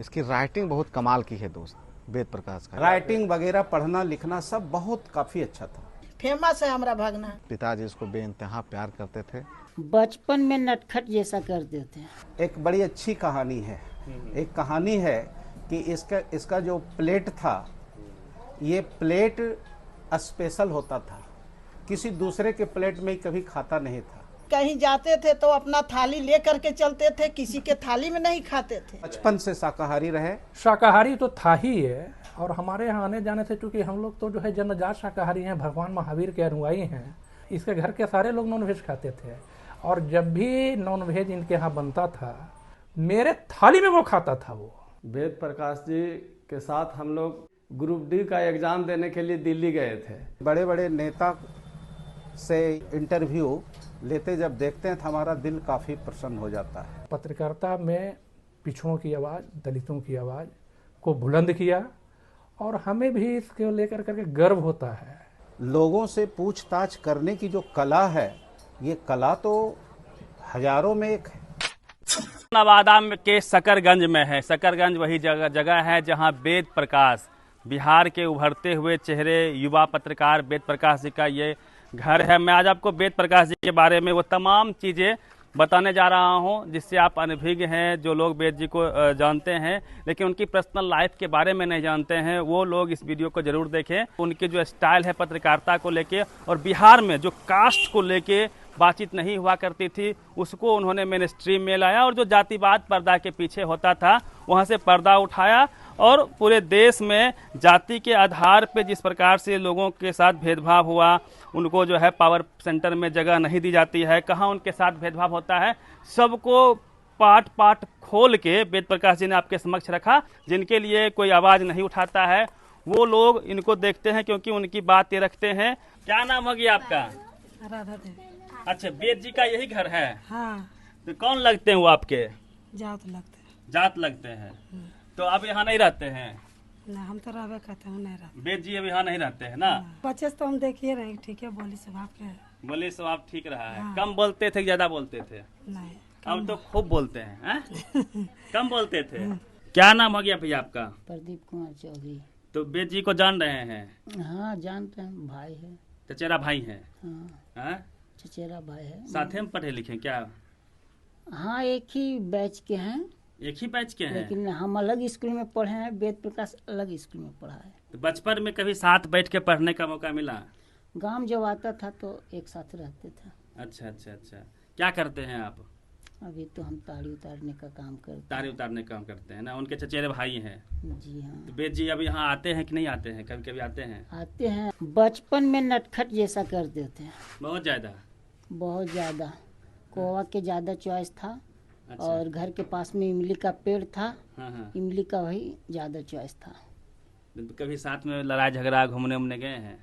इसकी राइटिंग बहुत कमाल की है दोस्त, वेद प्रकाश का राइटिंग वगैरह पढ़ना लिखना सब बहुत काफी अच्छा था। फेमस है हमारा भगना। पिताजी इसको बेइंतहा प्यार करते थे। बचपन में नटखट जैसा करते थे। एक बड़ी अच्छी कहानी है। एक कहानी है कि इसका जो प्लेट था, ये प्लेट स्पेशल होता था, किसी दूसरे के प्लेट में कभी खाता नहीं था। कहीं जाते थे तो अपना थाली ले करके चलते थे, किसी के थाली में नहीं खाते थे। बचपन से शाकाहारी रहे। शाकाहारी तो था ही है, और हमारे यहाँ आने जाने से, चूंकि हम लोग तो जो है जन्मजात शाकाहारी हैं, भगवान महावीर के अनुयायी हैं, इसके घर के सारे लोग नॉनवेज खाते थे। और जब भी नॉनवेज इनके यहाँ बनता था, मेरे थाली में वो खाता था। वो वेद प्रकाश जी के साथ हम लोग ग्रुप डी का एग्जाम देने के लिए दिल्ली गए थे। बड़े बड़े नेता से इंटरव्यू लेते जब देखते हैं तो हमारा दिल काफी प्रसन्न हो जाता है। पत्रकारिता में पिछड़ों की आवाज़, दलितों की आवाज़ को बुलंद किया, और हमें भी इसको लेकर करके गर्व होता है। लोगों से पूछताछ करने की जो कला है, ये कला तो हजारों में एक है। नवादा के सकरगंज में है। सकरगंज वही जगह है जहां वेद प्रकाश, बिहार के उभरते हुए चेहरे, युवा पत्रकार वेद प्रकाश जी का ये घर है। मैं आज आपको वेद प्रकाश जी के बारे में वो तमाम चीज़ें बताने जा रहा हूं जिससे आप अनभिज्ञ हैं। जो लोग वेद जी को जानते हैं लेकिन उनकी पर्सनल लाइफ के बारे में नहीं जानते हैं, वो लोग इस वीडियो को जरूर देखें। उनकी जो स्टाइल है पत्रकारिता को लेके, और बिहार में जो कास्ट को लेके बातचीत नहीं हुआ करती थी, उसको उन्होंने मेन स्ट्रीम में लाया, और जो जातिवाद पर्दा के पीछे होता था वहाँ से पर्दा उठाया, और पूरे देश में जाति के आधार पे जिस प्रकार से लोगों के साथ भेदभाव हुआ, उनको जो है पावर सेंटर में जगह नहीं दी जाती है, कहाँ उनके साथ भेदभाव होता है, सबको पार्ट पार्ट खोल के वेद प्रकाश जी ने आपके समक्ष रखा। जिनके लिए कोई आवाज़ नहीं उठाता है वो लोग इनको देखते हैं क्योंकि उनकी बात ये रखते हैं। क्या नाम होगी आपका? राधा देवी। अच्छा, वेद जी का यही घर है? हाँ। तो कौन लगते हैं वो आपके? जात लगते हैं। जात लगते हैं। तो आप यहाँ नहीं रहते हैं? ना, हम तो रहबे करते हैं, नहीं रहते। वेद जी अब यहाँ नहीं रहते हैं ना? बच्चे से तो हम देखिए रहे, ठीक है, बोली स्वभाव के है। बोले स्वभाव ठीक रहा है। हाँ। कम बोलते थे, ज्यादा बोलते थे? नहीं, अब तो खूब बोलते हैं। कम बोलते थे। क्या नाम हो गया भैया आपका? प्रदीप कुमार चौधरी। तो वेद जी को जान रहे हैं? हाँ, जानते हैं, भाई है। चचेरा भाई है? हाँ, चचेरा भाई है। साथे में पढ़े लिखे क्या? हाँ, एक ही बैच के हैं। एक ही बैच के हैं? लेकिन हम अलग स्कूल में पढ़े हैं, वेद प्रकाश अलग स्कूल में पढ़ा है। तो बचपन में कभी साथ बैठ के पढ़ने का मौका मिला? गांव जब आता था तो एक साथ रहते थे। अच्छा अच्छा अच्छा। क्या करते हैं आप? अभी तो हम ताड़ी उतारने का काम करते तारे उतारने का काम करते हैं ना? उनके चचेरे भाई हैं? हैं। जी हाँ। तो वेद जी अब यहाँ आते हैं कि नहीं आते हैं? कभी कभी आते हैं? आते हैं। बचपन में नटखट जैसा करते थे, बहुत ज्यादा? बहुत ज़्यादा। कोवा के ज़्यादा चॉइस था। अच्छा। और घर के पास में इमली का पेड़ था, हाँ हाँ। इमली का वही ज़्यादा चॉइस था। तो कभी साथ में लड़ाई झगड़ा घूमने उमने गए हैं?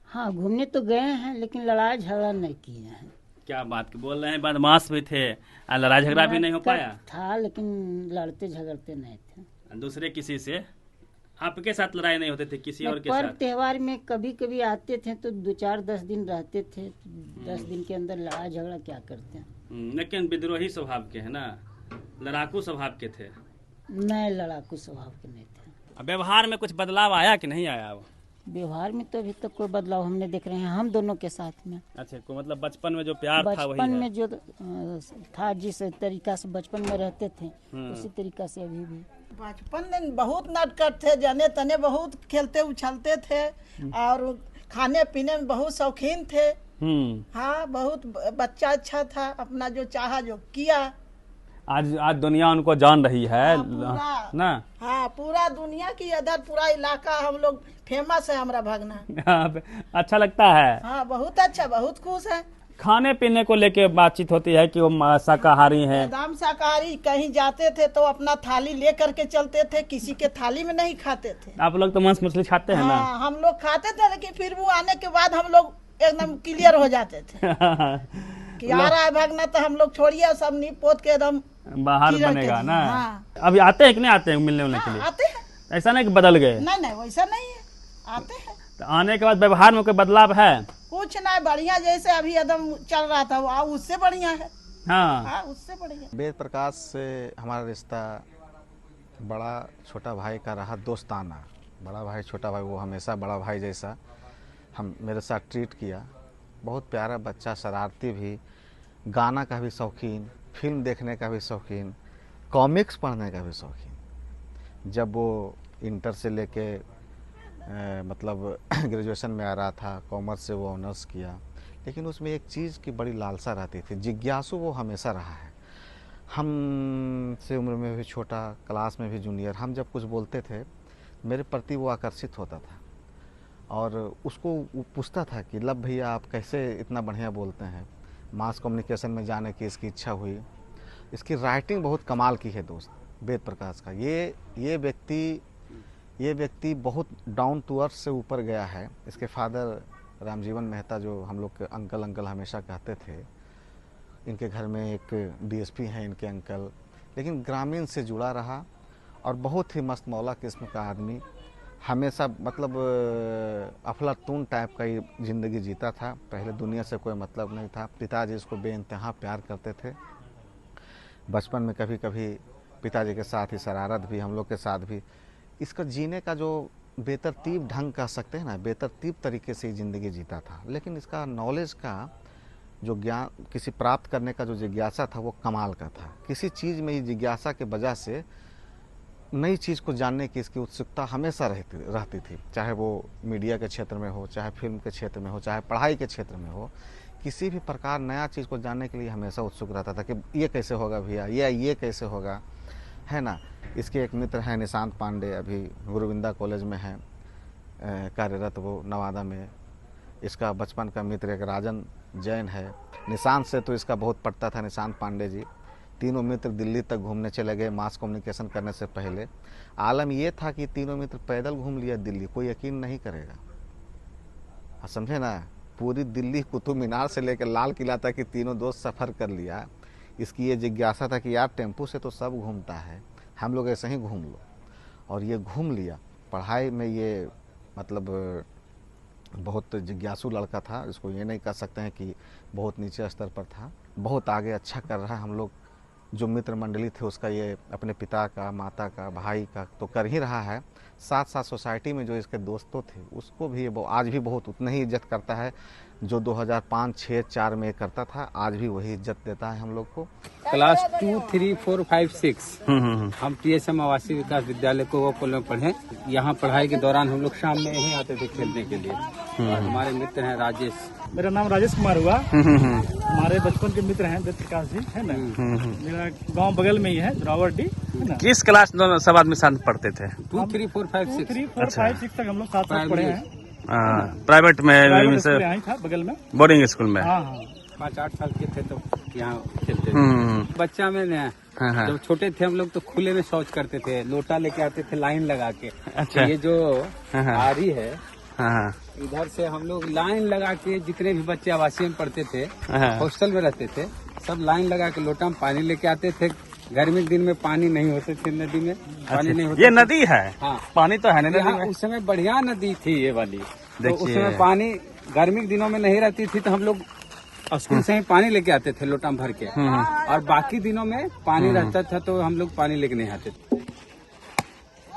हाँ, घूमने तो गए हैं लेकिन लड़ाई झगड़ा नहीं किए हैं। क्या बात बोल रहे हैं, बदमाश भी थे और लड़ाई झगड़ा भी नहीं हो पाया? था, लेकिन लड़ते झगड़ते नहीं थे। दूसरे किसी से आपके साथ लड़ाई नहीं होते थे किसी और के पर्व साथ? त्योहार में कभी कभी आते थे तो 2-4-10 दिन रहते थे। 10 दिन के अंदर लड़ाई झगड़ा क्या करते हैं। लेकिन विद्रोही स्वभाव के है ना, लड़ाकू स्वभाव के थे? नहीं, लड़ाकू स्वभाव के नहीं थे। व्यवहार में कुछ बदलाव आया कि नहीं आया? व्यवहार में तो अभी तक कोई बदलाव हमने देख रहे हैं हम दोनों के साथ में। अच्छा, को मतलब बचपन में जो प्यार था वही बचपन है? में जो था, जिस तरीका से बचपन में रहते थे उसी तरीका से अभी भी। बचपन में बहुत नटखट थे, जने तने बहुत खेलते उछलते थे, और खाने पीने में बहुत शौकीन थे। हाँ, बहुत बच्चा अच्छा था, अपना जो चाहा जो किया। आज दुनिया उनको जान रही है। हाँ, पूरा, ना? हाँ, पूरा दुनिया की अदर पूरा इलाका हम लोग फेमस है हमारा भगना। अच्छा लगता है? हाँ, बहुत अच्छा, बहुत खुश है। खाने पीने को लेके बातचीत होती है कि वो शाकाहारी हैं? एकदम शाकाहारी। कहीं जाते थे तो अपना थाली ले करके चलते थे, किसी के थाली में नहीं खाते थे। आप लोग तो मांस मछली खाते हैं ना? हाँ, हम लोग खाते थे, लेकिन फिर वो आने के बाद हम लोग एकदम क्लियर हो जाते थे कि आ रहा है भगना, तो हम लोग छोड़िए सब नीप पोत के एकदम बाहर क्लियर बनेगा कर ना। दिए। हाँ। अभी आते हैं कि नहीं आते हैं मिलने उलने के हाँ, लिए? आते हैं। ऐसा नहीं कि बदल गए? नहीं नहीं, वैसा नहीं है, आते हैं। तो आने के बाद व्यवहार में कोई बदलाव है? कुछ नहीं, बढ़िया जैसे अभी एकदम चल रहा था वो उससे बढ़िया है। हाँ, हाँ, उससे बढ़िया। वेद प्रकाश से हमारा रिश्ता बड़ा छोटा भाई का रहा दोस्ताना। बड़ा भाई छोटा भाई वो हमेशा बड़ा भाई जैसा हम मेरे साथ ट्रीट किया। बहुत प्यारा बच्चा, शरारती भी, गाना का भी शौकीन, फिल्म देखने का भी शौकीन, कॉमिक्स पढ़ने का भी शौकीन। जब वो इंटर से लेके मतलब ग्रेजुएशन में आ रहा था, कॉमर्स से वो ऑनर्स किया, लेकिन उसमें एक चीज़ की बड़ी लालसा रहती थी, जिज्ञासु वो हमेशा रहा है। हम से उम्र में भी छोटा, क्लास में भी जूनियर, हम जब कुछ बोलते थे मेरे प्रति वो आकर्षित होता था और उसको पूछता था कि लब भैया आप कैसे इतना बढ़िया बोलते हैं। मास कम्युनिकेशन में जाने की इसकी इच्छा हुई। इसकी राइटिंग बहुत कमाल की है दोस्त, वेद प्रकाश का। ये व्यक्ति बहुत डाउन टू अर्थ से ऊपर गया है। इसके फादर रामजीवन मेहता, जो हम लोग के अंकल हमेशा कहते थे, इनके घर में एक डीएसपी हैं इनके अंकल, लेकिन ग्रामीण से जुड़ा रहा और बहुत ही मस्त मौला किस्म का आदमी। हमेशा मतलब अफलातून टाइप का ही ज़िंदगी जीता था। पहले दुनिया से कोई मतलब नहीं था। पिताजी इसको बेइंतहा प्यार करते थे। बचपन में कभी कभी पिताजी के साथ ही शरारत भी, हम लोग के साथ भी। इसका जीने का जो बेतरतीब ढंग कह सकते हैं ना, बेतरतीब तरीके से ज़िंदगी जीता था। लेकिन इसका नॉलेज का जो ज्ञान, किसी प्राप्त करने का जो जिज्ञासा था वो कमाल का था। किसी चीज़ में ही जिज्ञासा के वजह से नई चीज़ को जानने की इसकी उत्सुकता हमेशा रहती थी। चाहे वो मीडिया के क्षेत्र में हो, चाहे फिल्म के क्षेत्र में हो, चाहे पढ़ाई के क्षेत्र में हो, किसी भी प्रकार नया चीज़ को जानने के लिए हमेशा उत्सुक रहता था कि ये कैसे होगा भैया, ये कैसे होगा, है ना। इसके एक मित्र हैं निशांत पांडे, अभी गुरुविंदा कॉलेज में हैं कार्यरत, वो नवादा में। इसका बचपन का मित्र एक राजन जैन है। निशांत से तो इसका बहुत पड़ता था, निशांत पांडे जी। तीनों मित्र दिल्ली तक घूमने चले गए मास कम्युनिकेशन करने से पहले। आलम ये था कि तीनों मित्र पैदल घूम लिया दिल्ली, कोई यकीन नहीं करेगा। समझे ना, पूरी दिल्ली कुतुब मीनार से लेकर लाल किला तक कि तीनों दोस्त सफ़र कर लिया। इसकी ये जिज्ञासा था कि यार टेम्पू से तो सब घूमता है, हम लोग ऐसे ही घूम लो। और ये घूम लिया। पढ़ाई में ये मतलब बहुत जिज्ञासु लड़का था। इसको ये नहीं कह सकते हैं कि बहुत नीचे स्तर पर था, बहुत आगे अच्छा कर रहा है। हम लोग जो मित्र मंडली थे उसका, ये अपने पिता का, माता का, भाई का तो कर ही रहा है, साथ साथ सोसाइटी में जो इसके दोस्तों थे उसको भी वो आज भी बहुत उतना ही इज्जत करता है जो 2005, 6, 4 में करता था। आज भी वही इज्जत देता है हम लोग को। क्लास 2, 3, 4, 5, 6 हम TSM आवासीय विकास विद्यालय को कॉलेज में पढ़े। यहाँ पढ़ाई के दौरान हम लोग शाम में यहीं आते थे खेलने के लिए। और हमारे मित्र हैं राजेश। मेरा नाम राजेश कुमार हुआ। हमारे बचपन के मित्र हैं वेद प्रकाश जी, है ना। मेरा गांव बगल में ही है, रावटी, है ना। किस क्लास में सब आदमी साथ पढ़ते थे? 2, 3, 4, 5, 6 3, 4, 5, 6 तक हम लोग साथ साथ पढ़े हैं। प्राइवेट में से था बगल में, बोर्डिंग स्कूल में। हाँ। 5-8 साल के थे तो यहाँ खेलते थे। बच्चा में जब छोटे थे हम लोग तो खुले में शौच करते थे, लोटा लेके आते थे लाइन लगा के। अच्छा। ये जो आरी है, इधर से हम लोग लाइन लगा के, जितने भी बच्चे आवासीय में पढ़ते थे, हॉस्टल में रहते थे, सब लाइन लगा के लोटा में पानी लेके आते थे। गर्मी के दिन में पानी नहीं होते थे नदी में, पानी नहीं होता। ये नदी है? हाँ, पानी तो है नदी में। उस समय बढ़िया नदी थी ये वाली। तो उस समय पानी गर्मी के दिनों में नहीं रहती थी, तो हम लोग स्कूल से ही पानी लेके आते थे लोटा में भर के। और बाकी दिनों में पानी रहता था तो हम लोग पानी लेके नहीं आते थे।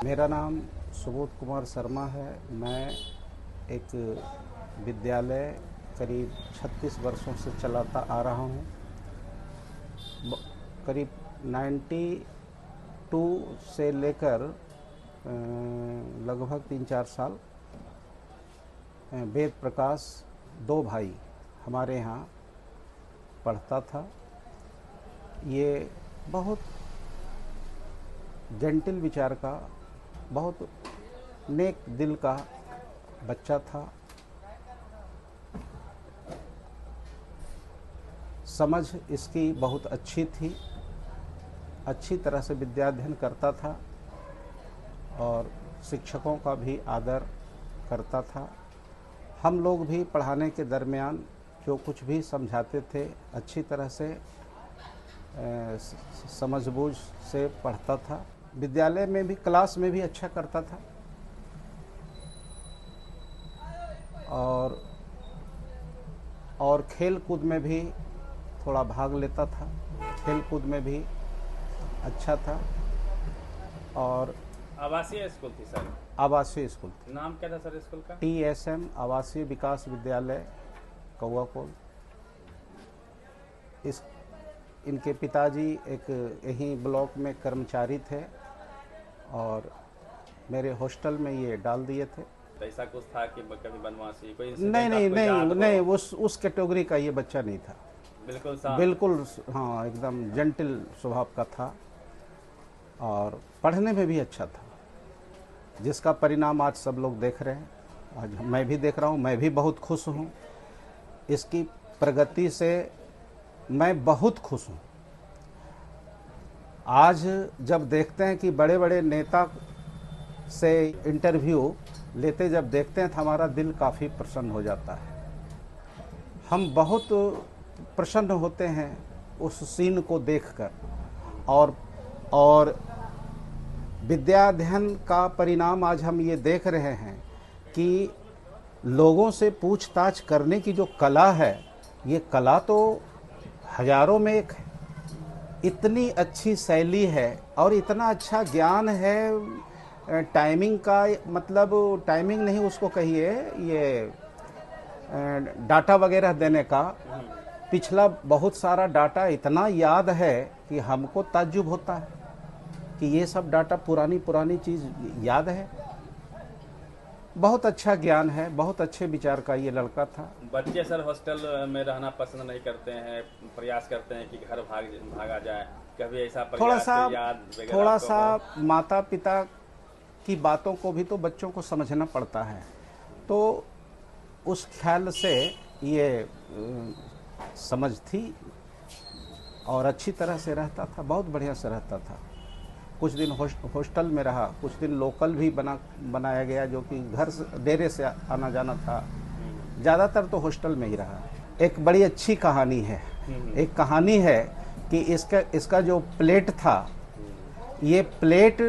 मेरा नाम सुबोध कुमार शर्मा है। मैं एक विद्यालय करीब 36 वर्षों से चलाता आ रहा हूँ। करीब 92 से लेकर लगभग 3-4 साल वेद प्रकाश 2 भाई हमारे यहाँ पढ़ता था। ये बहुत जेंटिल विचार का, बहुत नेक दिल का बच्चा था। समझ इसकी बहुत अच्छी थी, अच्छी तरह से विद्याध्ययन करता था और शिक्षकों का भी आदर करता था। हम लोग भी पढ़ाने के दरमियान जो कुछ भी समझाते थे अच्छी तरह से समझबूझ से पढ़ता था। विद्यालय में भी, क्लास में भी अच्छा करता था और खेल कूद में भी थोड़ा भाग लेता था। खेल कूद में भी अच्छा था। और आवासीय स्कूल थी सर? आवासीय स्कूल थी। नाम क्या था सर स्कूल का? TSM आवासीय विकास विद्यालय कौआकोल। इनके पिताजी एक यहीं ब्लॉक में कर्मचारी थे और मेरे हॉस्टल में ये डाल दिए थे। ऐसा कुछ था कि कभी बनवासी कोई नहीं, उस कैटेगरी का ये बच्चा नहीं था। बिल्कुल हाँ, एकदम जेंटल स्वभाव का था और पढ़ने में भी अच्छा था, जिसका परिणाम आज सब लोग देख रहे हैं। आज मैं भी देख रहा हूँ, मैं भी बहुत खुश हूँ। इसकी प्रगति से मैं बहुत खुश हूँ। आज जब देखते हैं कि बड़े बड़े नेता से इंटरव्यू लेते जब देखते हैं तो हमारा दिल काफ़ी प्रसन्न हो जाता है। हम बहुत प्रसन्न होते हैं उस सीन को देखकर और विद्याध्ययन का परिणाम आज हम ये देख रहे हैं कि लोगों से पूछताछ करने की जो कला है, ये कला तो हजारों में एक है। इतनी अच्छी शैली है और इतना अच्छा ज्ञान है। टाइमिंग का मतलब टाइमिंग नहीं उसको कहिए, ये डाटा वगैरह देने का पिछला बहुत सारा डाटा इतना याद है कि हमको ताज्जुब होता है कि ये सब डाटा पुरानी चीज़ याद है। बहुत अच्छा ज्ञान है, बहुत अच्छे विचार का ये लड़का था। बच्चे सर हॉस्टल में रहना पसंद नहीं करते हैं, प्रयास करते हैं कि घर भागा जाए। कभी ऐसा थोड़ा सा माता पिता की बातों को भी तो बच्चों को समझना पड़ता है, तो उस ख्याल से ये समझ थी और अच्छी तरह से रहता था, बहुत बढ़िया से रहता था। कुछ दिन हॉस्टल में रहा, कुछ दिन लोकल भी बनाया गया, जो कि घर से डेरे से आना जाना था। ज़्यादातर तो हॉस्टल में ही रहा। एक बड़ी अच्छी कहानी है। एक कहानी है कि इसका जो प्लेट था, ये प्लेट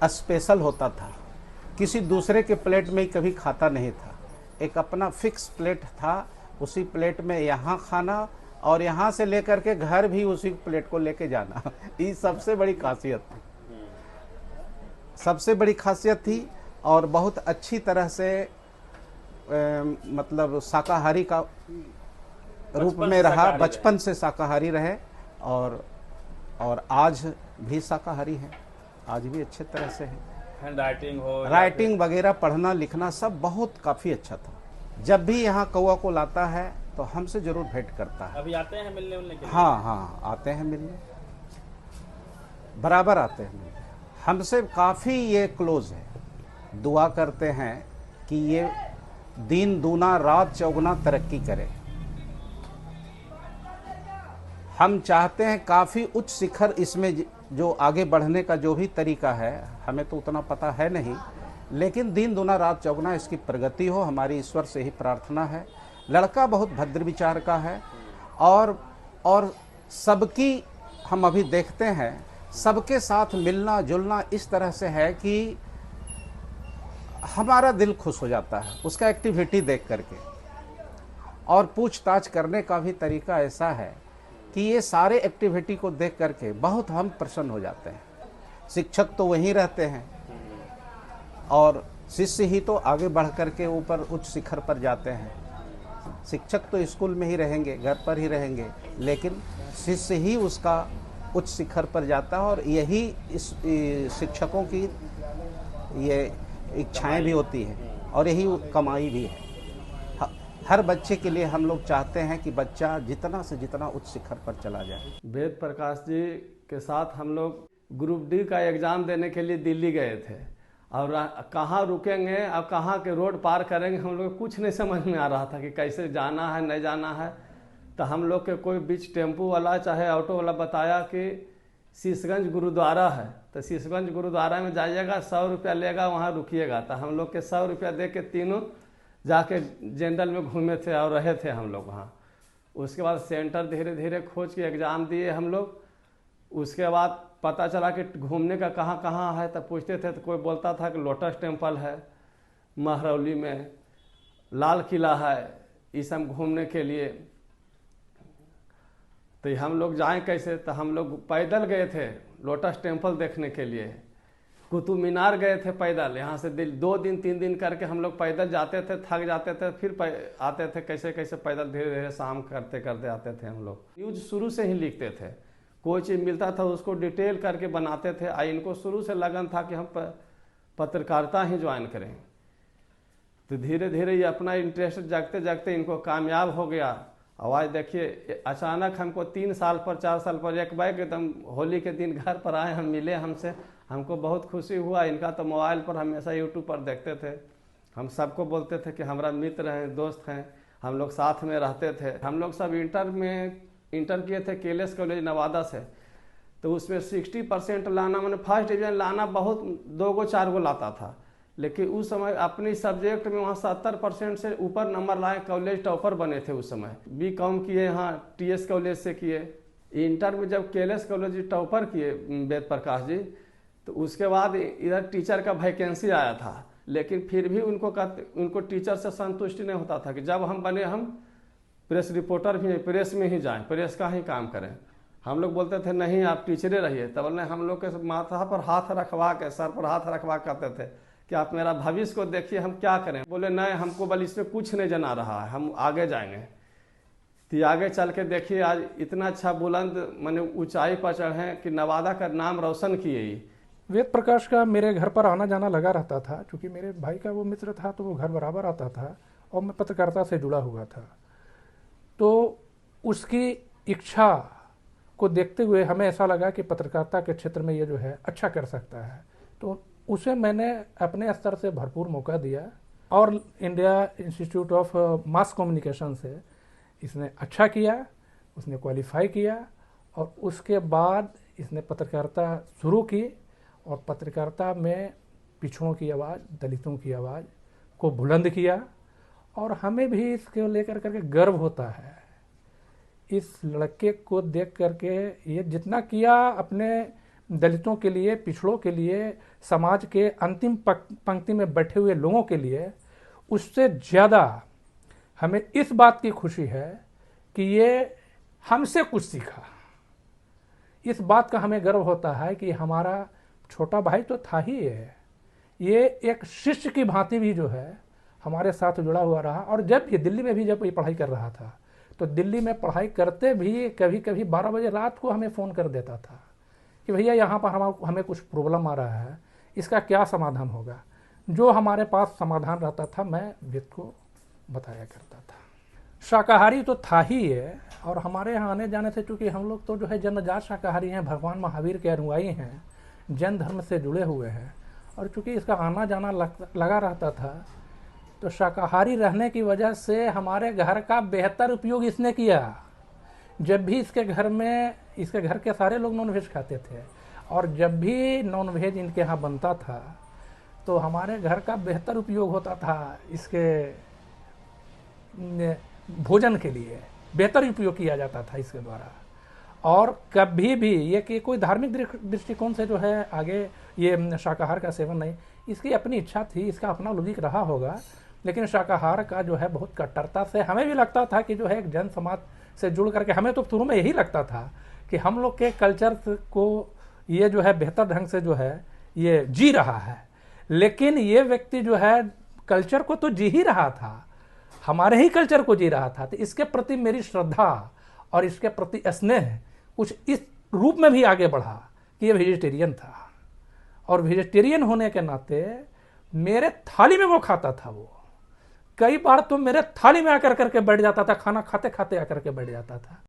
स्पेशल होता था, किसी दूसरे के प्लेट में कभी खाता नहीं था। एक अपना फिक्स प्लेट था, उसी प्लेट में यहाँ खाना और यहाँ से लेकर के घर भी उसी प्लेट को लेके जाना। ये सबसे बड़ी खासियत थी, सबसे बड़ी खासियत थी। और बहुत अच्छी तरह से मतलब शाकाहारी का रूप में रहा, बचपन से शाकाहारी रहे और आज भी शाकाहारी है, आज भी अच्छे तरह से है। राइटिंग वगैरह पढ़ना लिखना सब बहुत काफ़ी अच्छा था। जब भी यहाँ कौआकोल आता है तो हमसे जरूर भेंट करता है। अभी आते हैं मिलने के लिए? हाँ, आते हैं मिलने, बराबर आते हैं मिलने। हमसे काफ़ी ये क्लोज है। दुआ करते हैं कि ये दिन दूना रात चौगुना तरक्की करे। हम चाहते हैं काफ़ी उच्च शिखर, इसमें जो आगे बढ़ने का जो भी तरीका है हमें तो उतना पता है नहीं, लेकिन दिन दूना रात चौगुना इसकी प्रगति हो, हमारी ईश्वर से ही प्रार्थना है। लड़का बहुत भद्र विचार का है और सबकी हम अभी देखते हैं, सबके साथ मिलना जुलना इस तरह से है कि हमारा दिल खुश हो जाता है उसका एक्टिविटी देख करके। और पूछताछ करने का भी तरीका ऐसा है कि ये सारे एक्टिविटी को देख करके बहुत हम प्रसन्न हो जाते हैं। शिक्षक तो वहीं रहते हैं और शिष्य ही तो आगे बढ़ करके ऊपर उच्च शिखर पर जाते हैं। शिक्षक तो स्कूल में ही रहेंगे, घर पर ही रहेंगे, लेकिन शिष्य ही उसका उच्च शिखर पर जाता है। और यही इस शिक्षकों की ये इच्छाएं भी होती हैं और यही कमाई भी है। हर बच्चे के लिए हम लोग चाहते हैं कि बच्चा जितना से जितना उच्च शिखर पर चला जाए। वेद प्रकाश जी के साथ हम लोग ग्रुप डी का एग्ज़ाम देने के लिए दिल्ली गए थे और कहाँ रुकेंगे और कहाँ के रोड पार करेंगे हम लोग कुछ नहीं समझ में आ रहा था कि कैसे जाना है नहीं जाना है। तो हम लोग के कोई बीच टेम्पू वाला चाहे ऑटो वाला बताया कि शीशगंज गुरुद्वारा है, तो शीशगंज गुरुद्वारा में जाइएगा, 100 रुपया लेगा, वहाँ रुकिएगा। तो हम लोग के 100 रुपया दे के तीनों जाके जनरल में घूमे थे और रहे थे हम लोग वहाँ। उसके बाद सेंटर धीरे धीरे खोज के एग्ज़ाम दिए हम लोग। उसके बाद पता चला कि घूमने का कहाँ कहाँ है, तब पूछते थे तो कोई बोलता था कि लोटस टेम्पल है महरौली में, लाल किला है, ये सब घूमने के लिए। तो हम लोग जाएं कैसे, तो हम लोग पैदल गए थे लोटस टेम्पल देखने के लिए। कुतुब मीनार गए थे पैदल, यहाँ से 2 दिन 3 दिन करके हम लोग पैदल जाते थे, थक जाते थे, फिर आते थे, कैसे कैसे पैदल धीरे धीरे शाम करते करते आते थे हम लोग। न्यूज शुरू से ही लिखते थे, कोई चीज़ मिलता था उसको डिटेल करके बनाते थे। इनको शुरू से लगन था कि हम पत्रकारिता ही ज्वाइन करें। तो धीरे धीरे ये अपना इंटरेस्ट जागते जागते इनको कामयाब हो गया। अब आज देखिए अचानक हमको 3 साल पर 4 साल पर एक बार एकदम होली के दिन घर पर आए, हम मिले हमसे, हमको बहुत खुशी हुआ। इनका तो मोबाइल पर हमेशा यूट्यूब पर देखते थे, हम सबको बोलते थे कि हमारा मित्र हैं, दोस्त हैं, हम लोग साथ में रहते थे। हम लोग सब इंटर किए थे केलेस कॉलेज नवादा से, तो उसमें 60% लाना, मैंने फर्स्ट डिवीजन लाना बहुत 2 4 गो लाता था, लेकिन उस समय अपनी सब्जेक्ट में वहाँ 70% से ऊपर नंबर लाए, कॉलेज टॉपर बने थे उस समय। BCom किए यहाँ TS कॉलेज से किए। इंटर में जब केलेस कॉलेज टॉपर किए वेद प्रकाश जी, तो उसके बाद इधर टीचर का वैकेंसी आया था, लेकिन फिर भी उनको टीचर से संतुष्टि नहीं होता था कि जब हम बने हम प्रेस रिपोर्टर भी प्रेस में ही जाएं, प्रेस का ही काम करें। हम लोग बोलते थे नहीं आप टीचरे रहिए, तब बोले हम लोग के माथा पर हाथ रखवा के, सर पर हाथ रखवा करते थे कि आप मेरा भविष्य को देखिए, हम क्या करें। बोले नहीं हमको बल इसमें कुछ नहीं जना रहा है, हम आगे जाएंगे। तो आगे चल के देखिए आज इतना अच्छा बुलंद मैंने ऊंचाई पर चढ़े कि नवादा का नाम रोशन किए। वेद प्रकाश का मेरे घर पर आना जाना लगा रहता था, क्योंकि मेरे भाई का वो मित्र था तो वो घर बराबर आता था और मैं पत्रकारिता से जुड़ा हुआ था। तो उसकी इच्छा को देखते हुए हमें ऐसा लगा कि पत्रकारिता के क्षेत्र में ये जो है अच्छा कर सकता है, तो उसे मैंने अपने स्तर से भरपूर मौका दिया और India institute of mass communication से इसने अच्छा किया, उसने क्वालिफाई किया और उसके बाद इसने पत्रकारिता शुरू की और पत्रकारिता में पिछड़ों की आवाज़, दलितों की आवाज़ को बुलंद किया। और हमें भी इसके लेकर करके गर्व होता है, इस लड़के को देख करके ये जितना किया अपने दलितों के लिए, पिछड़ों के लिए, समाज के अंतिम पंक्ति में बैठे हुए लोगों के लिए, उससे ज़्यादा हमें इस बात की खुशी है कि ये हमसे कुछ सीखा। इस बात का हमें गर्व होता है कि हमारा छोटा भाई तो था ही है, ये एक शिष्य की भांति भी जो है हमारे साथ जुड़ा हुआ रहा। और जब भी दिल्ली में भी जब ये पढ़ाई कर रहा था तो दिल्ली में पढ़ाई करते भी कभी कभी 12 बजे रात को हमें फ़ोन कर देता था कि भैया यहाँ पर हमें कुछ प्रॉब्लम आ रहा है, इसका क्या समाधान होगा। जो हमारे पास समाधान रहता था मैं वेद को बताया करता था। शाकाहारी तो था ही है और हमारे यहाँ आने जाने से, चूँकि हम लोग तो जो है जन्मजात शाकाहारी हैं, भगवान महावीर के अनुयायी हैं, जैन धर्म से जुड़े हुए हैं, और चूँकि इसका आना जाना लगा रहता था तो शाकाहारी रहने की वजह से हमारे घर का बेहतर उपयोग इसने किया। जब भी इसके घर के सारे लोग नॉनवेज खाते थे और जब भी नॉनवेज इनके यहाँ बनता था तो हमारे घर का बेहतर उपयोग होता था, इसके भोजन के लिए बेहतर उपयोग किया जाता था इसके द्वारा। और कभी भी ये कि कोई धार्मिक दृष्टिकोण से जो है आगे ये शाकाहार का सेवन नहीं, इसकी अपनी इच्छा थी, इसका अपना लॉजिक रहा होगा, लेकिन शाकाहार का जो है बहुत कट्टरता से हमें भी लगता था कि जो है एक जन समाज से जुड़ करके, हमें तो शुरू में यही लगता था कि हम लोग के कल्चर को ये जो है बेहतर ढंग से जो है ये जी रहा है, लेकिन ये व्यक्ति जो है कल्चर को तो जी ही रहा था, हमारे ही कल्चर को जी रहा था। तो इसके प्रति मेरी श्रद्धा और इसके प्रति स्नेह कुछ इस रूप में भी आगे बढ़ा कि ये वेजिटेरियन था और वेजिटेरियन होने के नाते मेरे थाली में वो खाता था। वो कई बार तो मेरे थाली में आकर करके बैठ जाता था, खाना खाते खाते आकर के बैठ जाता था।